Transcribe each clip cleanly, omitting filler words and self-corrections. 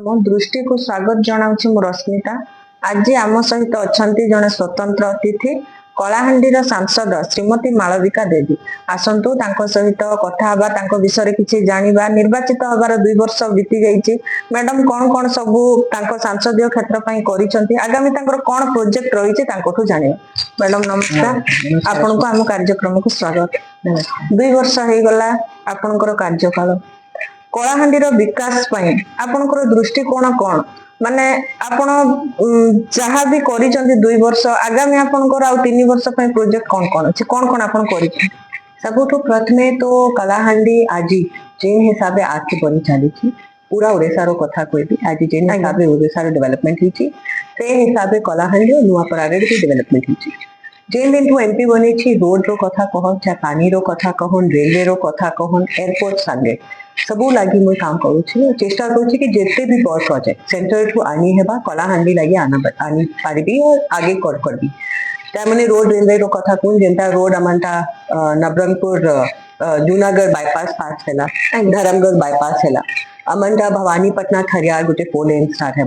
मो दृष्टि को स्वागत जनाऊँ मु रश्मिता। आज आम सहित अच्छा जड़े स्वतंत्र अतिथि कलाहांडीर सांसद श्रीमती मालविका देवी आसतु सहित कथा विषय किसी जाना निर्वाचित हबार 2 वर्ष बीती जाइए। मैडम कौन कौन सबू सांसदीय क्षेत्र पर आगामी कौन प्रोजेक्ट रही जाना। मैडम नमस्कार, आपण को आम कार्यक्रम को स्वागत। 2 वर्ष हो गला आपणकर कार्यकाल कलाहांडीर विकास आपणकर दृष्टिकोण कौन माने आपण जहाँ भी करिसेंती 2 वर्ष आगामी आपणकर आ 3 वर्ष प्रोजेक्ट कौन कौन अच्छे कौन कौन आपण करिसें। सबुठ प्रथमे तो कलाहांडी आज जेन हिसाब से आगे बढ़ी चली पूरा ओडार कथा कहबी आज जेन हिसाब से ओडार डेवलपमेंट होती से हिसाब से कलाहांडी नुआपड़ा भी डेवलपमेंट होती जेन दिन एमपी बनी रोड रो कथा कहन चाहे पानी रो कथा कहन रेलवे रो कथा कहन एयरपोर्ट संगे सबू लगी मुझे काम करुँच चेष्टा करुँच कि जिते भी बड़ प्रोजेक्ट सेंटर ठू आनी हेबा कलाहांडी लगी आनी पारिबी और आगे करबी मैंने रोड रेलवे रो कथा कहूँ जेनता रोड अमंटा नवरंगपुर जूनागढ़ बाईपास पास है धर्मगढ़ बाईपास है अमंटा भवानीपटना खरियार गोटे 4 लेन स्टार्ट है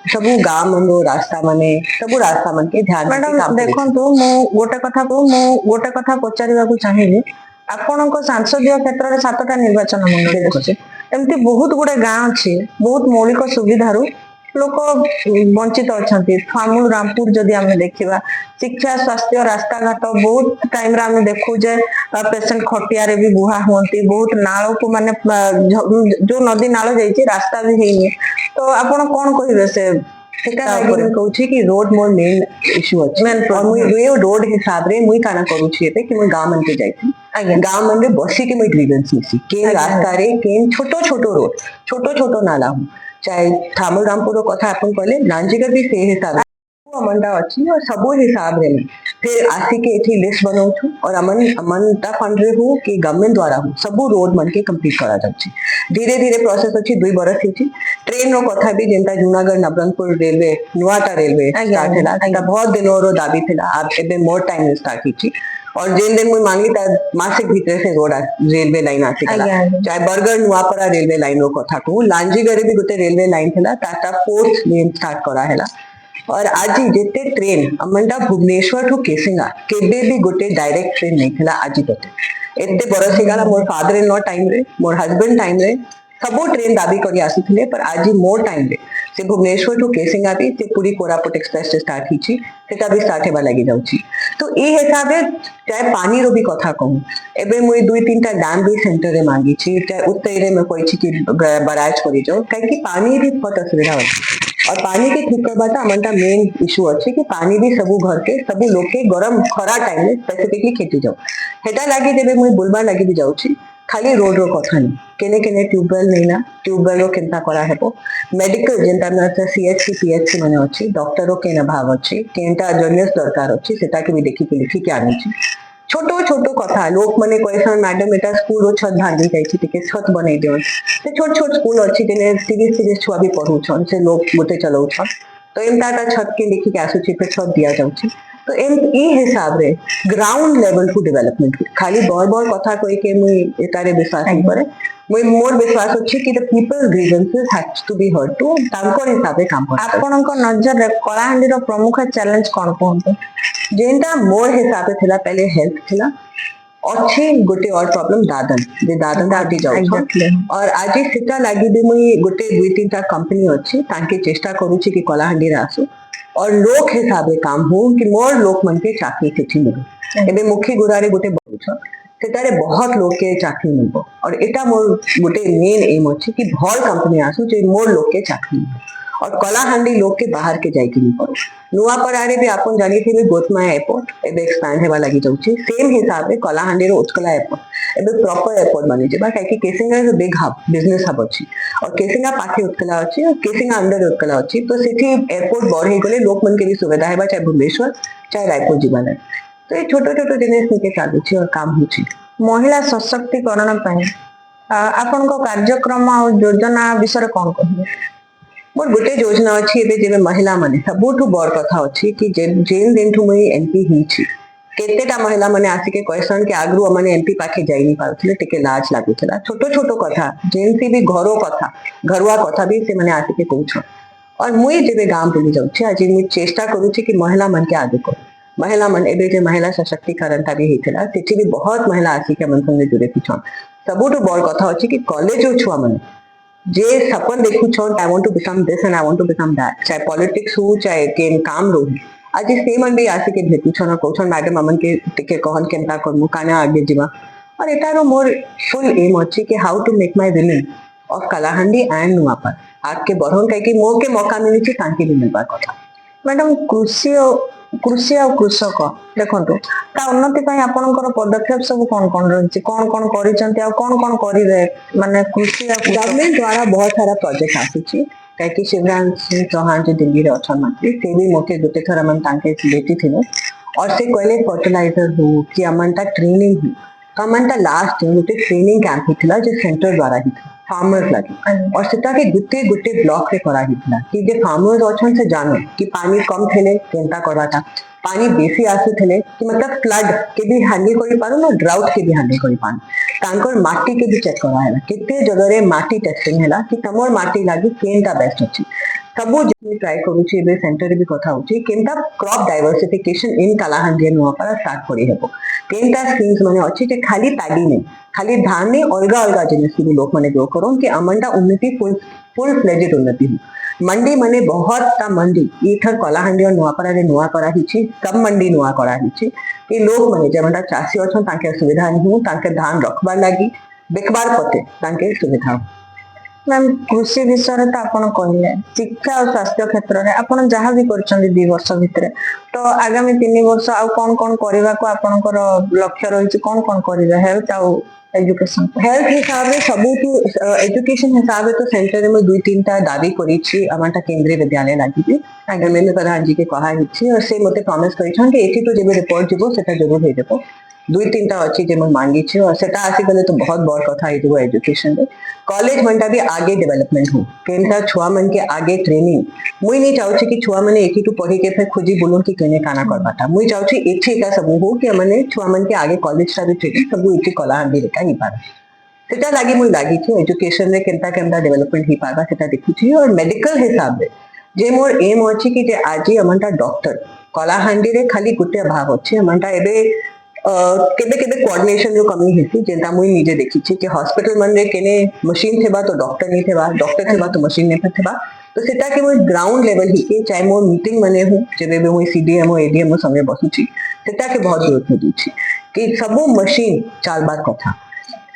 सबू गाँव मन रास्ता माने सबू रास्ता मन के ध्यान मैडम देखो गोटे कथा पचार चाहिए आपण सांसदीय क्षेत्र में 7टा निर्वाचन मंडल अच्छे एमती बहुत गुड़े गाँव अच्छे बहुत मौलिक सुविधा लोक वंचित अच्छा फामुल रामपुर जदि आम देखा शिक्षा स्वास्थ्य रास्ता घाट बहुत टाइम आम देखुचे पेसेंट खटिया भी बुहा हूँ बहुत नाल को माने जो नदी नाल जाइए रास्ता भी है तो आपड़ कौन कहे से कहूँ कि रोड मोर मेन इश्यू अच्छे रोड हिसाब से मुई काना करुँची कि मुई गाँव मन के जाइए गाँव मन में बसी के मुई ग्रीवेंस मिसी के रास्ता रे के छोटो छोटो रोड छोटो छोटो नाला हूँ चाहे थामुल रामपुर कथा अपन कहले लांजीगढ़ भी से हिसाब अमनटा अच्छी और सबू हिसाब रे फिर आसिक एठी लिस्ट बनाऊ और अमनटा फंड रे हूँ कि गवर्नमेंट द्वारा हूँ सबू रोड मन के कंप्लीट करा जाउछि धीरे धीरे प्रोसेस अच्छी 2 बरस होची ट्रेन रो कथा भी जेनता जूनागढ़ नवरंगपुर रेलवे नुआटा रेलवे स्टार्ट हैला एटा बहुत दिन रो दाबी थिला अब एबे मोर टाइम स्टार्ट होची और जेन दिन मुझे मांगी मासिक भीतर से रोड रेलवे लाइन आसी चाहे बरगढ़ नुआपड़ा रेलवे लाइन रो कथा कहूँ लांजीगढ़ भी गोटे रेलवे लाइन थिला टाटा 4th लेन स्टार्ट करा हैला और आज जिते ट्रेन अमंटा भुवनेश्वर ठू केसिंगा केबे भी गोटे डायरेक्ट ट्रेन नहीं थिला आज तक एते बरस गला मोर फादर इन लॉ टाइम रे मोर हस्बैंड टाइम रे सबो ट्रेन दाबी करी आसुथिले पर आज मोर टाइम रे से भुवनेश्वर ठू केसिंगा भी से पूरी कोरापुट एक्सप्रेस से स्टार्ट हिची सेटा भी स्टार्ट हेबा लागि जाउची तो ए हिसाब से चाहे पानी रो भी कथा कहूँ एबे मुई 2-3टा डैम भी सेंटर रे मांगी छी चाहे उत्तरे में कोई छी कि बराज करी जाओ कहीं पानी भी बहुत असुविधा होती और पानी के ठीक करवाटा अमंटा मेन इश्यू अच्छे कि पानी भी सबू घर के सबू लोग के गरम खरा टाइम में स्पेसिफिकली खेती जाओ हेटा लगी देवे मुई बुलबा लगी भी जाऊँ खाली रोड रो कथा नहीं केने केने ट्यूबवेल नहीं ना ट्यूबवेल रो केनता करा हेबो मेडिकल जेनता में सीएचसी पीएचसी माने अछि डॉक्टर रो केना भाव अछि केनता जर्नलिस्ट दरकार अछि सेटा के भी देखि के लिखि के आनी छी छोटो छोटो कथा लोक माने कहसन मैडम एटा स्कूल रो छत भांगी जाई छी टिके छत बनै दियो से छोट छोट स्कूल अछि जेने सीरीज छुआ भी पढु छन से लोक गोटे चलाउ छन तो एनता छत के लिखि के आसु छी पे छत दिया जाउ छी तो ए हिसाब रे ग्राउंड लेवल टू डेवलपमेंट खाली बड़ बड़ कथा कहि के मुई एतारे विश्वास नहीं करे मुई मोर विश्वास अछि कि the people grievances has to be heard to तांकर हिसाब से काम कर आपनक नजर रे कलाहांडी रो प्रमुख चैलेंज कोन कोन जेनटा मोर हिसाब से थिला पहले हेल्थ थिला अच्छी गोटे और प्रॉब्लम दादन हटी जाउ और आज सेटा लागि भी मुई गोटे 2-3टा कंपनी अछि तांके चेष्टा करूची कि कलाहांडी रे आसु और लोक हिसाब से काम हो कि मोर लोक मन के चाकरी सेठी मिले एबे मुखी गुरारे गोटे बरुछ सेटारे बहुत लोग के चाकरी मिलबो और एटा मोर गोटे मेन एम अछि कि भल कंपनी आसु जे मोर लोग के चाकरी मिले और कलाहांडी लोग के बाहर के जाई के नहीं पड़ो नुआपड़ारे भी आपन जानी थे गोतमाया एयरपोर्ट एबे एक्सपैंड हेबा लागि जाउची सेम हिसाब से कलाहांडी रो उत्कला एयरपोर्ट एबे प्रॉपर एयरपोर्ट बनी जेबा काहे Kesinga is a big hub business hub अछि और केसिंगा पाखे उत्कला अछि और केसिंगा अंडर उत्कला अछि तो सेठी एयरपोर्ट बढ़े गले लोक मन के भी सुविधा हेबा चाहे भुवनेश्वर चाहे रायपुर जीवन तो ये छोटो छोटो जिनिस के चालू छी और काम होची महिला सशक्तिकरण पय आपन को कार्यक्रम और योजना विषय कोन कहबे मोर गोटे योजना अच्छी जेबे महिला माने सबुठु बड़ कथा अच्छी कि जेन दिन ठु मुई एमपी ही छी केतेटा महिला माने आसिके क्वेश्चन के आगरू माने एमपी पाखे जाई नहीं पारुथिले टिके लाज लागुथिला छोटो छोटो कथा जेनसी भी घरो कथा घरुआ कथा भी से माने आसिके कहूछ और मुई जेबे गांव बुली जाउछि आज मुई चेष्टा करूछि कि महिला मन के आगे करू महिला मन एबे जे महिला सशक्तिकरण ता भी हेथिला सेठी भी बहुत महिला आसिके मन संगे जुड़े थिछन सबुठु बड़ कथा अछि कि कॉलेज छुआ माने जे सपन देखु छन I want to become this and I want to become that चाहे पॉलिटिक्स हो चाहे केन काम रो आज से मन भी आसिके भेटु छन कहछन मैडम अमन के टिके कहन केनता करमु काना आगे जीवा और एटारो मोर फुल एम अछि कि how to make my women of Kalahandi and Nuapada आगे बढ़न कहि कि मो के मौका मिली छि तांके भी मिलबा कथा मैडम कृषि और कृषक देखंतु ता उन्नति पई आपनकर पदक्षेप सब कौन रही कौन करिसंती आ कौन करिवे माने कृषि और गवर्नमेंट द्वारा बहुत सारा प्रोजेक्ट आसी कहीं शिवराज सिंह चौहान जो दिल्ली रे अच्छा मंत्री से भी मोके गोटे थर मन तांके बेटी थिले और से कहले फर्टिलाइजर हो कि अमनता ट्रेनिंग हो तो अमनता लास्ट गोटे ट्रेनिंग कैंप हितला जो सेंटर द्वारा हितला फार्मर्स लगी और सेटा के गुटे गुटे ब्लॉक रे करा हितला कि जे फार्मर्स अछन से जानो कि पानी कम थेले केनता कराटा पानी बेसी आसु थेले कि मतलब फ्लड के भी हैंडल करि पारो ना ड्राउट के भी हैंडल करि पान तांकर माटी के भी चेक करा है केते जगह रे माटी टेस्टिंग हैला कि तमोर माटी लागी केनता बेस्ट अछि सबो जे ट्राई करू छी बे सेंटर रे भी कथा होची केनता क्रॉप डाइवर्सिफिकेशन इन कलाहांडी नुआपारा स्टार्ट करि हेबो केनता स्कीम्स माने अछि जे खाली पैडी ने खाली धान ने अलगा अलगा जिनिस के लोक माने ग्रो करो कि अमंडा उन्नति फुल फ्लेजेड उन्नति हो मंडी माने बहुत ता मंडी इथर कलाहांडी और नुआपारा रे नुआ करा हिची सब मंडी नुआ करा हिची कि लोक माने जेमंडा चासी अछन ताके सुविधा नहीं हो ताके धान रखबार लागी बेकबार पते ताके सुविधा हो मैम कृषि विषय रे तो आपण कहले शिक्षा और स्वास्थ्य क्षेत्र रे आपण जहां भी करछन 2 वर्ष भितरे तो आगामी 3 वर्ष आ कौन करबा को आपनकर लक्ष्य रही कौन करिवे हेल्थ और एजुकेशन हेल्थ हिसाब से सबुठु एजुकेशन हिसाब से तो सेंटर में 2-3टा दाबी करी छी अमंटा केंद्रीय विद्यालय लागी भी धर्मेंद्र प्रधान जी के कहा हिची और से मते प्रॉमिस करिछन कि एठी तो जेबे रिपोर्ट जीवो सेटा जरूर हे देबो 2-3टा अछि जे मैं मांगी छी और सेटा आसी गले तो बहुत बड़ कथा हे देबो एजुकेशन रे कॉलेज मनटा भी आगे डेवलपमेंट हो केनता छुआ मन के आगे ट्रेनिंग मुई नहीं चाहू छी कि छुआ माने एठी टू पढ़ी के फिर खोजी बोलूं कि केने काना करबाटा मुई चाहू छी एठी का सब हो कि माने छुआ मन के आगे कॉलेज रा भी ट्रेनिंग सब एठी कलाहांडी रे का ही पार सेटा लागी छी एजुकेशन रे केनता डेवलपमेंट ही पारबा सेटा देखु छी और मेडिकल हिसाब रे जे मोर एम अछि कि जे आजी अमंटा डॉक्टर कलाहांडी रे खाली गुटे अभाव अछि अमंटा एबे केबे केबे कोऑर्डिनेशन जो कमी हेसी जेंता मुई निजे देखी छी कि हॉस्पिटल मन रे केने मशीन थेबा तो डॉक्टर नहीं थेबा डॉक्टर थेबा तो मशीन नहीं थेबा तो सेटा के मुई ग्राउंड लेवल ही के चाहे मोर मीटिंग मने हूं जेबे बे मुई सीडीएमओ एडीएमओ संगे बसु छी सेटा के बहुत जरूरत होती छी कि सबो मशीन चालबार कथा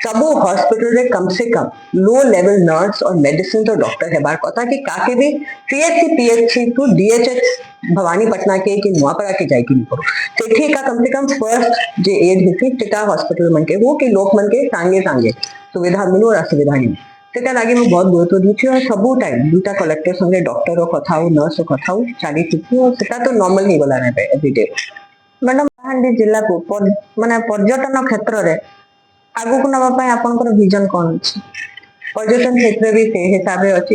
सबो हॉस्पिटल रे कम से कम लो लेवल नर्स और मेडिसिन तो डॉक्टर है बार कथा कि काके भी CHC PHC to DHH Bhawanipatna के कि नुआपाड़ा के जाई कि नहीं करो सेठी का कम से कम फर्स्ट जे एड हिसी टिटा हॉस्पिटल मन के वो कि लोक मन के सांगे सुविधा मिलो और असुविधा नहीं सेटा लागे मैं बहुत गुरुत्व दी और सबू टाइम दुटा कलेक्टर संगे डॉक्टर कथा हो नर्स कथा हो चाली थी और सेटा तो नॉर्मल नहीं बोला ना एवरीडे मैडम कलाहांडी जिला को माने पर्यटन क्षेत्र रे आगु को नबा पई आपनकर विजन कोन अछि पर्यटन क्षेत्र भी से हिसाब से अच्छी